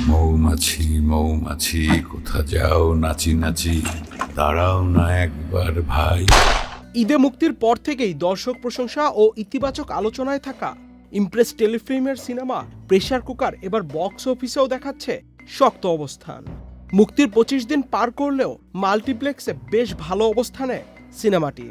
মৌমাছি মৌমাছি কোথা যাও নাচি নাচি, দাঁড়াও না একবার ভাই। ঈদে মুক্তির পর থেকেই দর্শক প্রশংসা ও ইতিবাচক আলোচনায় থাকা ইমপ্রেস টেলিফিল্মের সিনেমা প্রেসার কুকার এবার বক্স অফিসেও দেখাচ্ছে শক্ত অবস্থান। মুক্তির 25 দিন পার করলেও মাল্টিপ্লেক্সে বেশ ভালো অবস্থানে সিনেমাটি।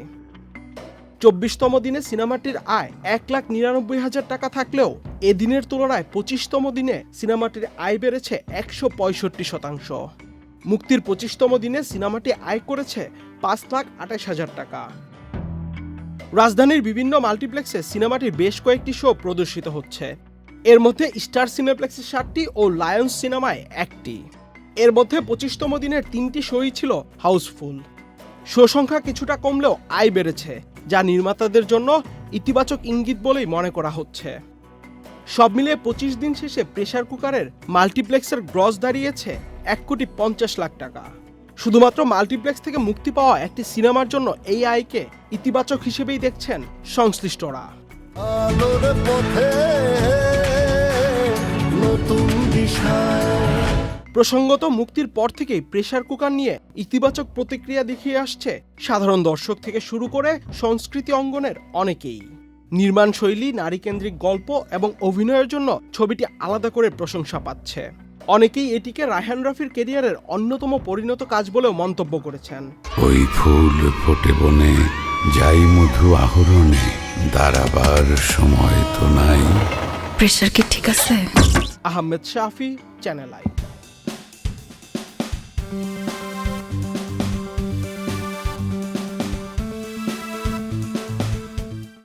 24তম দিনে সিনেমাটির আয় 1,99,000 টাকা থাকলেও এদিনের তুলনায় 25তম দিনে সিনেমাটির আয় বেড়েছে 165%। মুক্তির 25তম দিনে সিনেমাটি আয় করেছে 5,28,000 টাকা। রাজধানীর বিভিন্ন মাল্টিপ্লেক্সে সিনেমাটির বেশ কয়েকটি শো প্রদর্শিত হচ্ছে। এর মধ্যে স্টার সিনেপ্লেক্সে 7টি ও লায়ন্স সিনেমায় 1টি। এর মধ্যে 25তম দিনের 3টি শোই ছিল হাউসফুল। শো সংখ্যা কিছুটা কমলেও আয় বেড়েছে, যা নির্মাতাদের জন্য ইতিবাচক ইঙ্গিত বলেই মনে করা হচ্ছে। সব মিলিয়ে 25 দিন শেষে প্রেসার কুকারের মাল্টিপ্লেক্সের গ্রস দাঁড়িয়েছে 1,50,00,000 টাকা। শুধুমাত্র মাল্টিপ্লেক্স থেকে মুক্তি পাওয়া একটি সিনেমার জন্য এই আয়কে ইতিবাচক হিসেবেই দেখছেন সংশ্লিষ্টরা। আলোর পথে নতুন দিশা। প্রসঙ্গত, মুক্তির পর থেকেই প্রেসার কুকার নিয়ে ইতিবাচক প্রতিক্রিয়া দেখিয়ে আসছে সাধারণ দর্শক থেকে শুরু করে সংস্কৃতি অঙ্গনের অনেকেই। নির্মাণ শৈলী, নারীকেন্দ্রিক গল্প এবং অভিনয়ের জন্য ছবিটি আলাদা করে প্রশংসা পাচ্ছে। অনেকেই এটিকে রায়হান রাফির ক্যারিয়ারের অন্যতম পরিণত কাজ বলেও মন্তব্য করেছেন। ওই ফুল ফোটে বনে, যাই মধু আহরণে, দাঁড়াবার সময় তো নাই। প্রেসার কি ঠিক আছে? আহমেদ শাফি, চ্যানেল আই।